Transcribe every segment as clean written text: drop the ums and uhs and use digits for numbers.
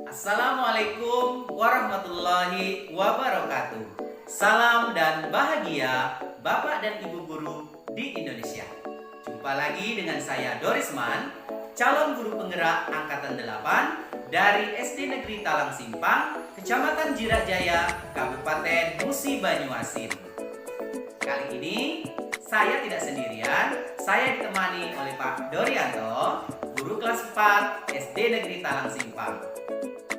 Assalamualaikum warahmatullahi wabarakatuh. Salam dan bahagia Bapak dan Ibu guru di Indonesia. Jumpa lagi dengan saya Dorisman, calon guru penggerak angkatan 8 dari SD Negeri Talang Simpang, Kecamatan Jirajaya, Kabupaten Musi Banyuasin. Kali ini saya tidak sendirian, saya ditemani oleh Pak Dorianto, guru kelas 4 SD Negeri Talang Simpang.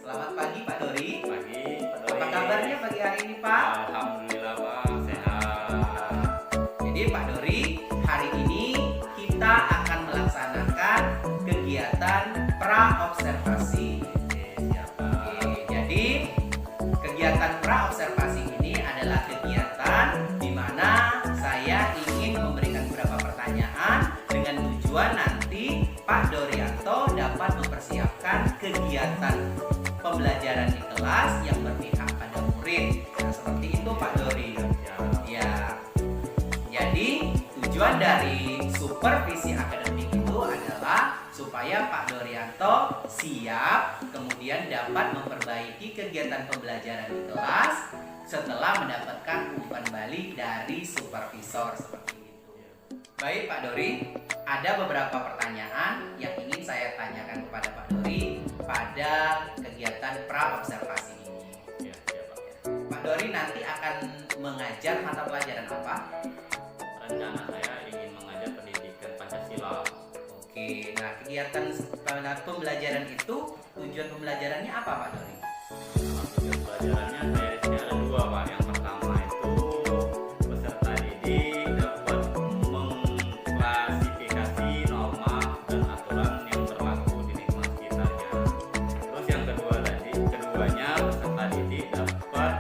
Selamat pagi Pak Dori. Pagi, Pak Dori. Apa kabarnya pagi hari ini Pak? Alhamdulillah Pak, sehat. Jadi Pak Dori, hari ini kita akan melaksanakan kegiatan pra-observasi. Jadi kegiatan pra-observasi ini adalah kegiatan di mana saya ingin memberikan beberapa pertanyaan dengan tujuan nanti Pak Dorianto dapat mempersiapkan kegiatan pembelajaran di kelas yang berpihak pada murid. Nah, seperti itu Pak Dori. Ya. Jadi tujuan dari supervisi akademik itu adalah supaya Pak Dorianto siap kemudian dapat memperbaiki kegiatan pembelajaran di kelas setelah mendapatkan umpan balik dari supervisor seperti itu. Baik Pak Dori, ada beberapa pertanyaan yang ingin saya tanyakan kepada Pak Dori pada kegiatan pra-observasi ini. Pak Dori nanti akan mengajar mata pelajaran apa? Rencana saya ingin mengajar pendidikan Pancasila. Oke, nah kegiatan pembelajaran itu tujuan pembelajarannya apa Pak Dori? Tujuan pelajarannya saya di sini ada dua Pak. Yang pertama itu peserta didik dapat mengklasifikasi norma dan aturan yang berlaku di lingkungan sekitarnya. Terus yang keduanya peserta didik dapat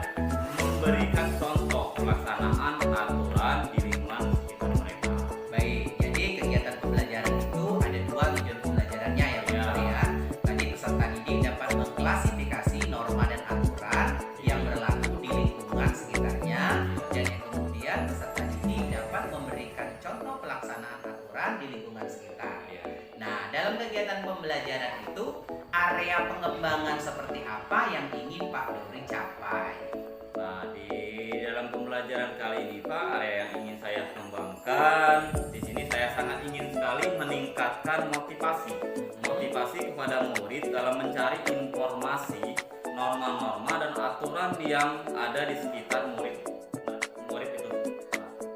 memberikan contoh pelaksanaan aturan di lingkungan sekitar mereka. Baik, jadi kegiatan pembelajaran itu ada dua tujuan pembelajarannya ya Pak Dori ya. Tadi peserta didik dapat mengklasifikasi norma dan aturan yang berlaku di lingkungan sekitarnya, dan yang kemudian peserta didik dapat memberikan contoh pelaksanaan aturan di lingkungan sekitar. Nah, dalam kegiatan pembelajaran itu area pengembangan seperti apa yang ingin Pak Dori capai? Nah, di dalam pembelajaran kali ini Pak, area yang ingin saya kembangkan di sini saya sangat ingin sekali meningkatkan motivasi kepada murid dalam mencari informasi, norma-norma dan aturan yang ada di sekitar murid itu.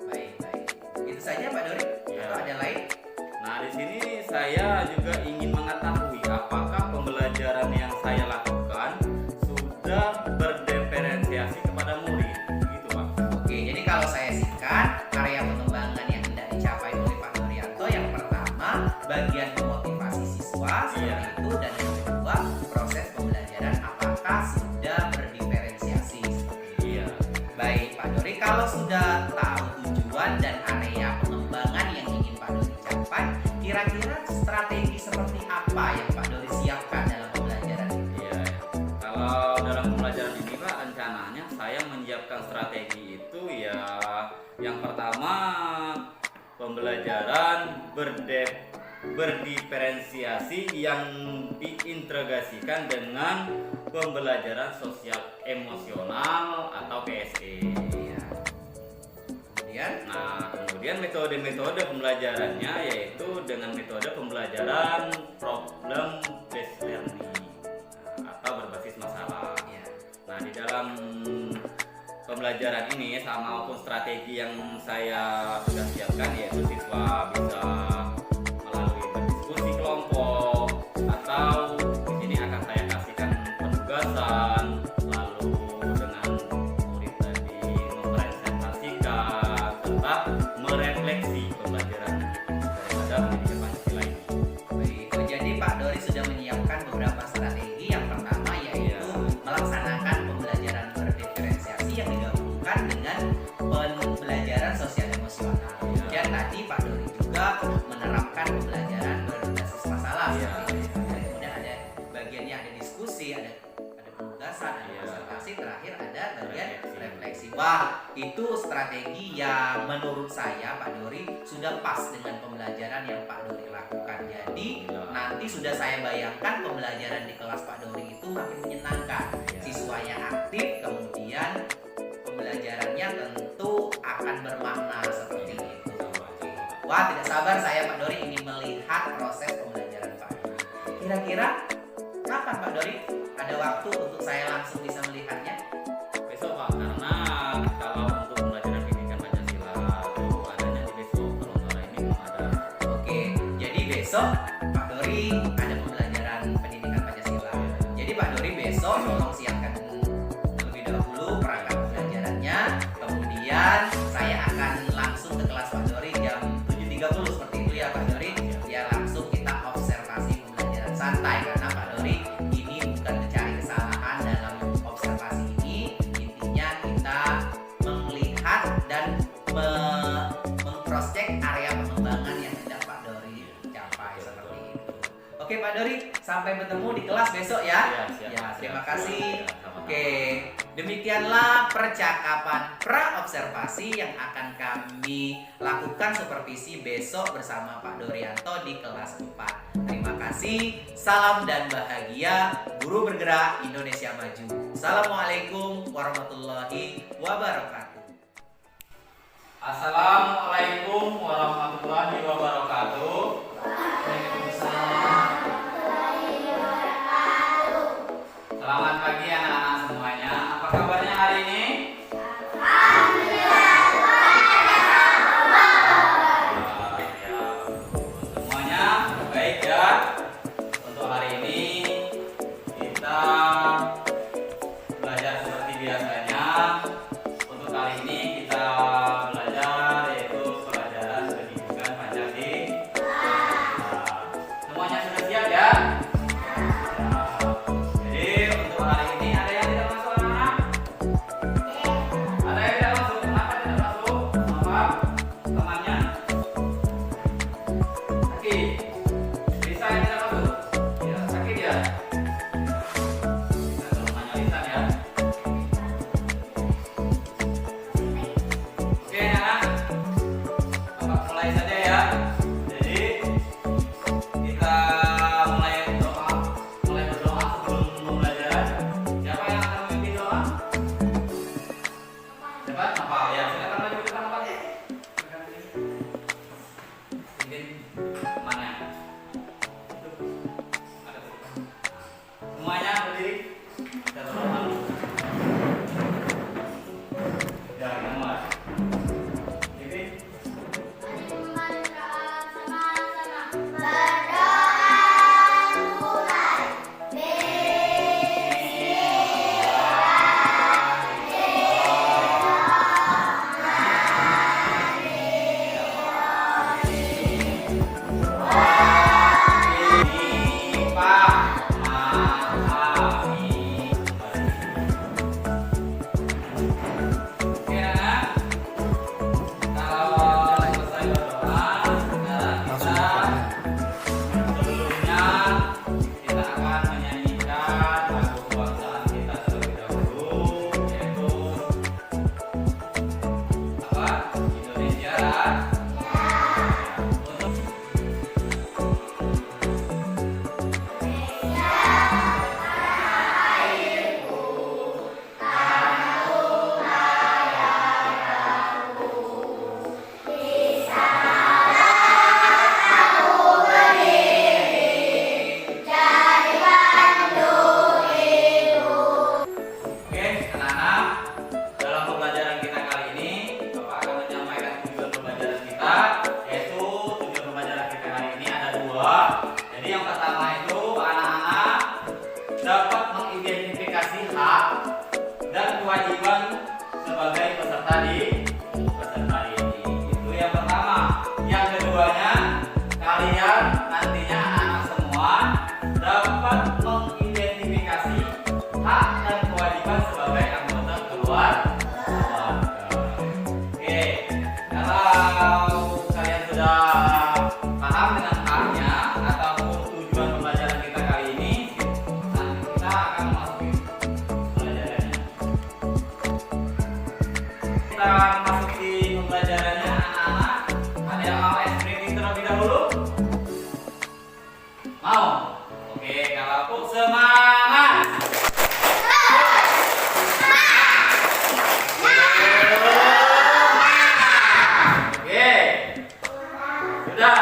Baik. Itu saja Pak Dori? Ya. Atau ada lain? Nah, di sini saya juga ingin mengetahui apakah pembelajaran yang saya lakukan sudah berdiferensiasi kepada murid, gitu Pak. Oke, jadi kalau saya singkat, area pengembangan yang hendak dicapai oleh Pak Dorianto yang pertama, bagian memotivasi siswa seperti itu, dan yang kedua, proses pembelajaran apakah sudah berdiferensiasi seperti itu. Iya. Baik Pak Dori, kalau sudah tahu tujuan dan area pengembangan yang ingin Pak Dori capai, kira-kira strategi seperti apa yang Pak Dori siapkan dalam pembelajaran ini? Iya. Kalau dalam pembelajaran ini Pak, rencananya saya menyiapkan strategi itu ya, yang pertama pembelajaran berdiferensiasi yang diintegrasikan dengan pembelajaran sosial emosional atau PSE. Ya. Kemudian metode-metode pembelajarannya yaitu dengan metode pembelajaran problem based learning atau berbasis masalah. Ya. Nah, di dalam pembelajaran ini sama maupun strategi yang saya sudah siapkan yaitu siswa bisa melalui berdiskusi kelompok atau di sini akan saya kasihkan penugasan, lalu dengan murid tadi mempresentasikan serta merefleksi pembelajaran daripada pendidikan Pancasila ini. Baik, jadi Pak Dori sudah menyiapkan beberapa strategi. Yang pertama yaitu melaksanakan pembelajaran berdiferensiasi yang digabungkan dengan pembelajaran sosial emosional. Dan tadi Pak Dori juga menerapkan pembelajaran berbasis masalah. Iya. Kemudian ada bagiannya, ada diskusi, ada penugasan, ada presentasi. observasi, terakhir ada bagian refleksi. Wah, itu strategi yang menurut saya Pak Dori sudah pas dengan pembelajaran yang Pak Dori lakukan. Jadi nanti sudah saya bayangkan pembelajaran di kelas Pak Dori itu makin menyenangkan. Siswanya aktif, kemudian pembelajarannya tentu akan bermakna seperti itu. Wah, tidak sabar saya Pak Dori ingin melihat proses pembelajaran Pak Dori. Kira-kira kapan Pak Dori ada waktu untuk saya langsung bisa melihatnya? Besok Pak, karena kalau untuk pembelajaran pendidikan Pancasila itu adanya di besok, kalau sore ini belum ada. Oke, jadi besok Pak Dori ada pembelajaran pendidikan Pancasila. Jadi Pak Dori besok tolong siapkan terlebih dahulu perangkat pembelajarannya. Kemudian saya akan langsung ke kelas Pak Dori jam 7.30 seperti itu ya Pak Dori. Ya langsung kita observasi pembelajaran santai karena Pak Dori ini bukan mencari kesalahan dalam observasi ini. Intinya kita melihat dan meng-cross-check area pengembangan yang hendak Pak Dori capai seperti itu. Oke Pak Dori, sampai bertemu di kelas besok ya. Ya, terima kasih. Oke, demikianlah percakapan pra-observasi yang akan kami lakukan supervisi besok bersama Pak Dorianto di kelas 4. Terima kasih, salam dan bahagia, guru bergerak Indonesia Maju. Assalamualaikum warahmatullahi wabarakatuh. Assalamualaikum warahmatullahi wabarakatuh. Selamat pagi anak-anak semuanya. Apa kabarnya hari ini? Semuanya baik ya. Untuk hari ini kita belajar seperti biasanya. Untuk kali ini kita belajar yaitu pelajaran pendidikan Pancasila. Semuanya sudah siap ya? Jadi untuk hari ini ada yang tidak masuk anak-anak? Ada yang tidak masuk? Kenapa tidak masuk? Apa? Temannya? Sakit? Lisa yang tidak masuk? Ya, sakit ya? Kita temannya Lisa ya. Oke anak, Bapak mulai saja ya. Jadi kita mulai berdoa sebelum pembelajaran. Siapa yang akan memimpin doa? Cepat, apa? Ya, silakan maju ke depan Pak. Pimpin temannya. Semuanya berdiri. Kita berdoa. Ya, kita mulai. Pimpin. Oke anak, kalau selesai berdoa, sekarang kita sebelumnya kita akan menyanyikan lagu kebangsaan kita terlebih dahulu, yaitu apa? Indonesia Raya. Untuk Oke, anak-anak, dalam pembelajaran kita kali ini, Bapak akan menyampaikan tujuan pembelajaran kita, yaitu tujuan pembelajaran kita kali ini ada dua. Jadi yang pertama itu anak-anak dapat mengidentifikasi hak dan kewajiban sebagai peserta ini. Itu yang pertama. Yang keduanya, kalian nantinya anak-anak semua dapat mengidentifikasi hak dan kewajiban sebagai anggota keluarga. Oke, kalau kalian sudah paham dengan haknya ataupun tujuan pembelajaran kita kali ini, nanti kita akan memasuki pelajarannya. kita memasuki pembelajarannya anak-anak, ada yang mau es krim terlebih dahulu? Mau? Oke, kalau aku semangat. Oke, sudah,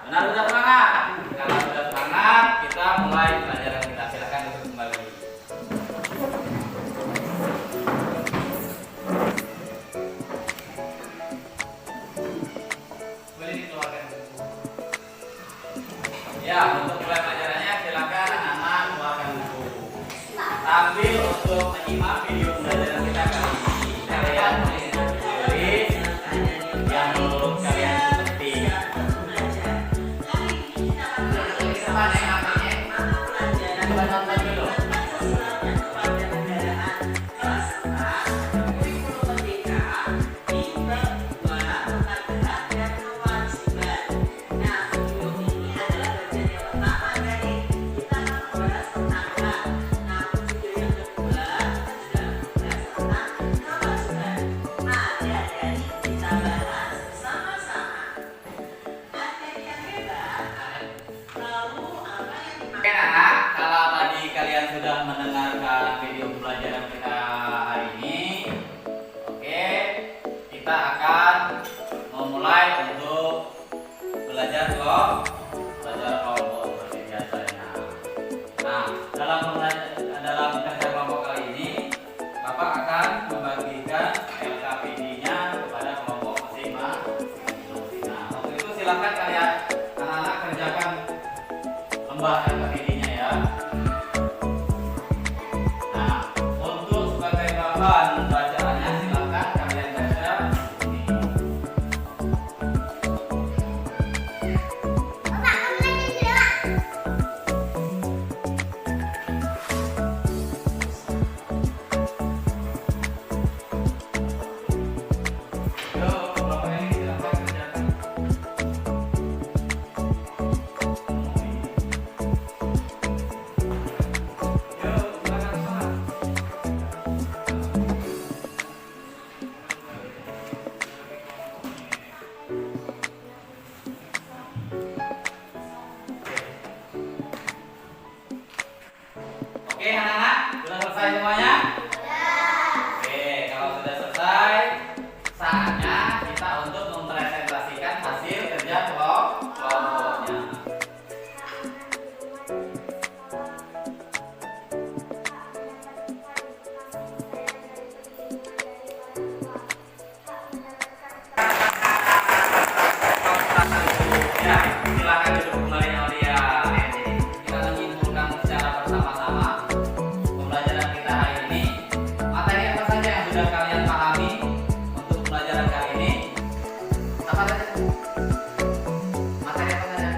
benar sudah semangat. Kalau sudah semangat, kita mulai pelajaran kita. Silakan duduk kembali. Boleh dikeluarkan. Ya, untuk mulai pelajarannya silakan anak-anak keluarkan buku. Sambil untuk menyimak video pembelajaran kita kali ini, kalian tulis yang menurut kalian itu penting. Mana yang apanya? Coba nonton dulu. Oke anak, kalau tadi kalian sudah mendengarkan video pembelajaran kita hari ini, oke, kita akan memulai untuk belajar kelompok seperti biasanya. Nah, dalam kerja kelompok kali ini, Bapak akan membagikan LKPD-nya kepada kelompok masing-masing. Nah, untuk itu silakan kalian anak-anak kerjakan lembar LKPD-nya ya. Nah, untuk sebagai bahan bacaannya silakan kalian baca ini. Yuk, kelompok ini silakan kerjakan. Oke anak-anak, sudah selesai semuanya? Oke, kalau sudah selesai, saatnya kita untuk mempresentasikan hasil kerja kelompoknya. Ya, silakan duduk kembali Aulia. Kita menyimpulkan secara bersama-sama pembelajaran kita hari ini. Materi apa saja yang sudah kalian pahami untuk pembelajaran kali ini? Apa saja? Materi apa saja?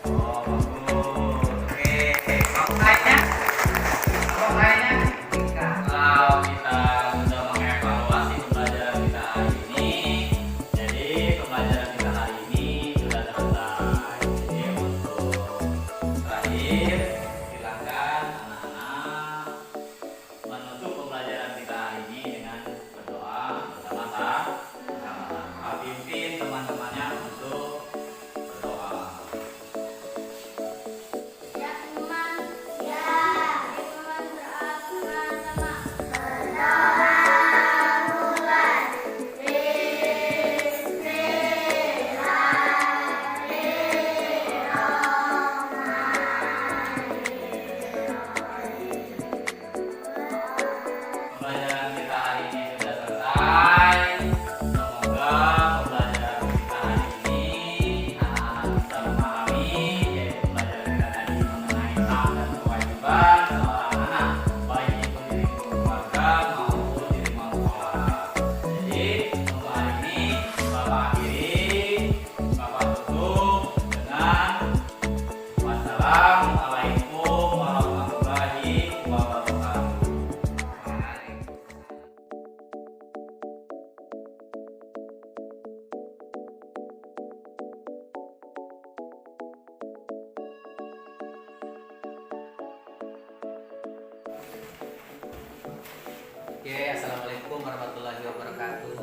Oh, bagus. Oke, kelompok lainnya? Kelompok lainnya? Kalau kita sudah mengevaluasi pembelajaran kita hari ini, jadi pembelajaran kita hari ini sudah selesai. Jadi untuk terakhir, silakan Oke, assalamualaikum warahmatullahi wabarakatuh.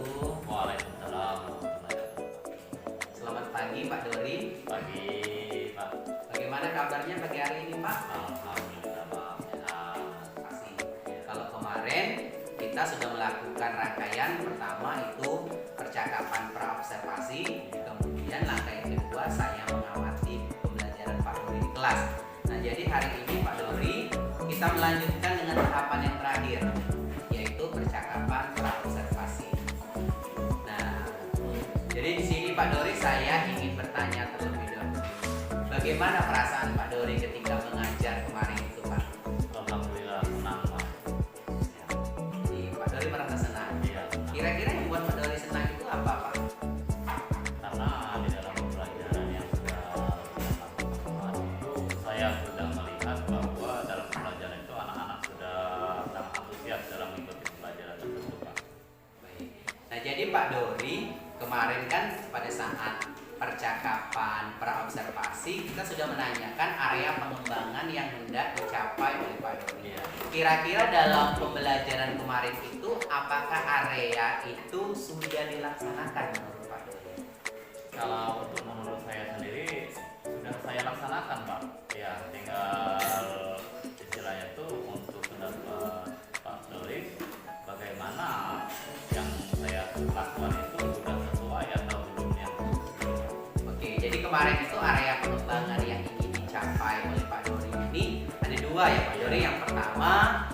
Waalaikumsalam warahmatullahi wabarakatuh. Selamat pagi Pak Dori. Pagi Pak. Bagaimana kabarnya pagi hari ini Pak? Alhamdulillah Pak, sehat. Pasti. Kalau kemarin kita sudah melakukan rangkaian pertama itu percakapan praobservasi, kemudian langkah yang kedua saya mengamati pembelajaran Pak Dori di kelas. Nah, jadi hari ini Pak Dori kita melanjutkan dengan tahapan yang terakhir, yaitu percakapan praobservasi. Nah, jadi di sini Pak Dori saya ingin bertanya terlebih dahulu. Bagaimana perasaan Pak Dori ketika mengajar kemarin itu Pak? Alhamdulillah senang Pak. Ya, Jadi Pak Dori merasa senang. iya, senang. Kira-kira yang buat Pak Dori senang itu apa Pak? Karena di dalam pembelajaran yang sudah dilakukan kemarin itu saya sudah melihat bahwa dalam pembelajaran itu anak-anak sudah sangat antusias dalam mengikuti pembelajaran tersebut Pak. Baik. Nah, jadi Pak Dori kemarin kan pada saat percakapan praobservasi kita sudah menanyakan area pengembangan yang hendak dicapai oleh Pak Dori. Iya. Kira-kira dalam pembelajaran kemarin itu apakah area itu sudah dilaksanakan menurut Pak Dori? Kalau untuk menurut saya sendiri sudah saya laksanakan Pak. Ya tinggal istilahnya itu untuk pendapat Pak Dori bagaimana yang saya lakukan itu sudah sesuai atau belumnya. Oke, jadi kemarin itu area pengembangan yang ingin dicapai oleh Pak Dori ini ada dua ya Pak Dori. Yang pertama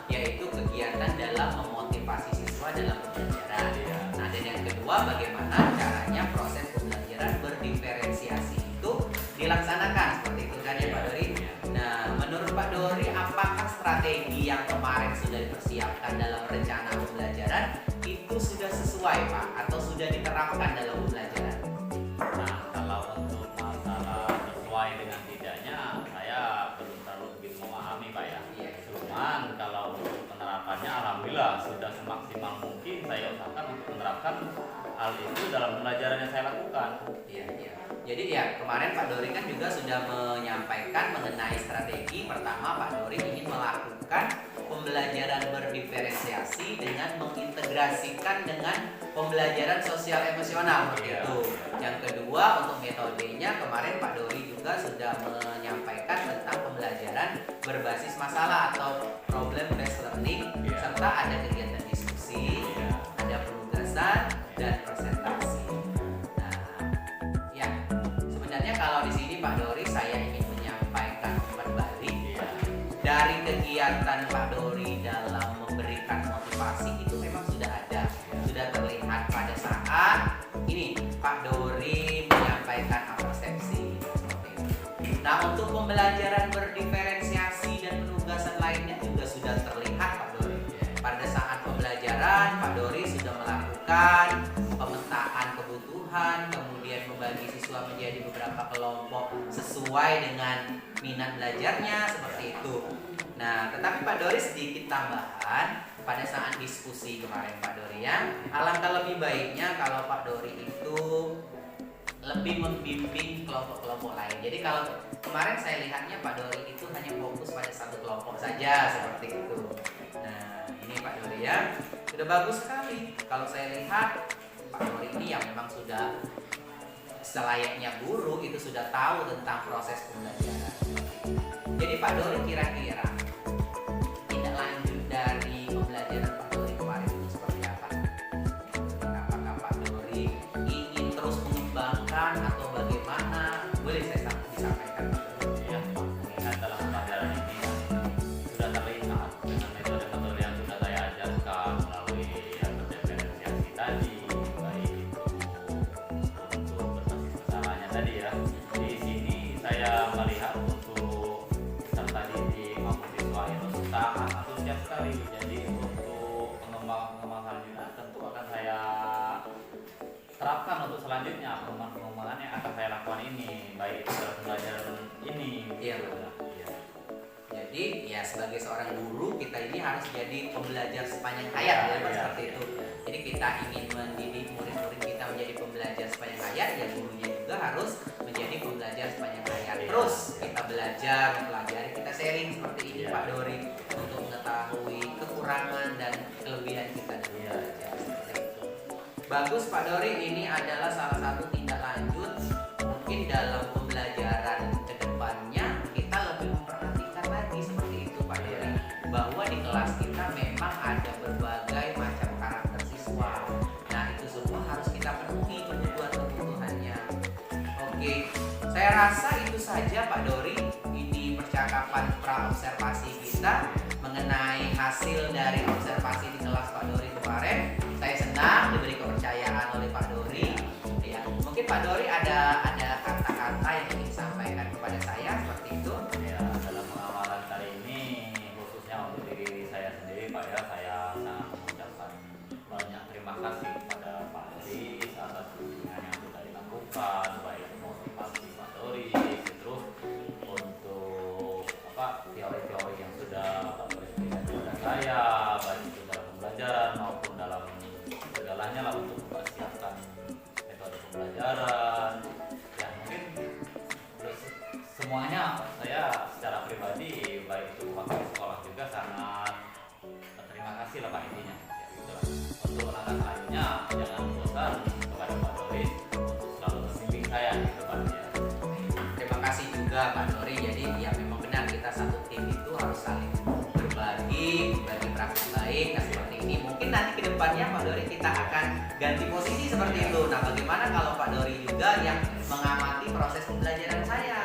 yaitu kegiatan dalam memotivasi siswa dalam pembelajaran. Iya. Nah, dan yang kedua bagaimana caranya proses pembelajaran berdiferensiasi itu dilaksanakan seperti itu kan ya Pak Dori. Iya. Nah, menurut Pak Dori apakah strategi yang kemarin sudah dipersiapkan dalam rencana pembelajaran itu sudah sesuai Pak atau sudah diterapkan dalam pembelajaran? Nah kalau untuk masalah sesuai dengan tidaknya saya belum terlalu begitu memahami Pak ya. Iya. Cuman kalau untuk penerapannya alhamdulillah sudah semaksimal mungkin saya usahakan untuk menerapkan hal itu dalam pembelajaran yang saya lakukan. Iya, iya. Jadi ya kemarin Pak Dori kan juga sudah menyampaikan mengenai strategi. Pertama Pak Dori ingin melakukan pembelajaran berdiferensiasi dengan mengintegrasikan dengan pembelajaran sosial emosional seperti Iya. itu. Yang kedua untuk metodenya kemarin Pak Dori juga sudah menyampaikan tentang pembelajaran berbasis masalah atau problem based learning, Iya. serta ada kegiatan diskusi, Iya. ada penugasan dan presentasi. Nah, ya sebenarnya kalau di sini Pak Dori saya ingin menyampaikan umpan balik Iya. dari kegiatan Pak Dori dalam memberikan motivasi itu memang sudah ada, sudah terlihat pada saat ini Pak Dori menyampaikan persepsi seperti itu. Nah, untuk pembelajaran berdiferensiasi dan penugasan lainnya juga sudah terlihat Pak Dori. Pada saat pembelajaran Pak Dori sudah melakukan pemetaan kebutuhan, kemudian membagi siswa menjadi beberapa kelompok sesuai dengan minat belajarnya seperti itu. Nah, tetapi Pak Dori sedikit tambahan pada saat diskusi kemarin Pak Dori ya. Alangkah lebih baiknya kalau Pak Dori itu lebih membimbing kelompok-kelompok lain. Jadi kalau kemarin saya lihatnya Pak Dori itu hanya fokus pada satu kelompok saja seperti itu. Nah, ini Pak Dori ya. Sudah bagus sekali. Kalau saya lihat Pak Dori ini yang memang sudah selayaknya guru itu sudah tahu tentang proses pembelajaran. Jadi Pak Dori kira-kira tindak lanjut dari pembelajaran Pak Dori kemarin itu seperti apa? Apakah Pak Dori ingin terus mengembangkan atau bagaimana? Boleh saya disampaikan Pak Dori? Ya, mengingat dalam pembelajaran ini sudah terlihat dengan metode-metode yang sudah saya ajarkan melalui diferensiasi tadi, baik itu untuk berbasis masalahnya tadi ya. Di sini saya melihat untuk peserta didik maupun siswa itu sangat antusias sekali. Jadi untuk pengembangan selanjutnya tentu akan saya terapkan untuk selanjutnya pengembangan yang akan saya lakukan ini baik itu dalam pembelajaran ini. Iya, betul. Iya. Jadi ya sebagai seorang guru kita ini harus jadi pembelajar sepanjang hayat ya Pak, Iya. seperti itu. Jadi kita ingin mendidik murid-murid kita menjadi pembelajar sepanjang hayat, ya gurunya juga harus menjadi pembelajar sepanjang hayat. Iya. Terus kita belajar, mempelajari, kita sharing seperti ini Iya. Pak Dori untuk mengetahui kekurangan dan kelebihan kita Bagus Pak Dori, ini adalah salah satu tindak lanjut. Mungkin dalam pembelajaran kedepannya kita lebih memperhatikan lagi seperti itu Pak Dori, bahwa di kelas kita memang ada berbagai macam karakter siswa. Nah itu semua harus kita penuhi kebutuhan-kebutuhannya. Oke, saya rasa itu saja Pak Dori. Ini percakapan pra-observasi kita mengenai hasil dari observasi di kelas Pak Dori kemarin. Saya senang diberi kepercayaan oleh Pak Dori. Ya, mungkin Pak Dori ada kata-kata yang ingin disampaikan kepada saya seperti itu. Ya, dalam pengamalan kali ini khususnya untuk diri saya sendiri Pak ya, saya sangat mengucapkan banyak terima kasih kepada Pak Deris atas bimbingan yang sudah dilakukan, baik motivasi Pak Dori, terus untuk teori-teori yang sudah Pak Dori berikan kepada saya, baik itu dalam pembelajaran maupun dalam segalanya lah untuk mempersiapkan metode pembelajaran. Ya mungkin semuanya saya secara pribadi baik itu waktu di sekolah juga sangat berterima kasih lah Pak intinya. Ya, gitu lah. Untuk langkah selanjutnya jangan bosan kepada Pak Doris untuk selalu membimbing saya di depannya. Terima kasih juga Pak Dori. Jadi ya memang benar kita satu tim itu harus saling berbagi praktik baik. Nah seperti ini mungkin nanti kedepannya Pak Dori kita akan ganti posisi seperti itu. Nah bagaimana kalau Pak Dori juga yang mengamati proses pembelajaran saya?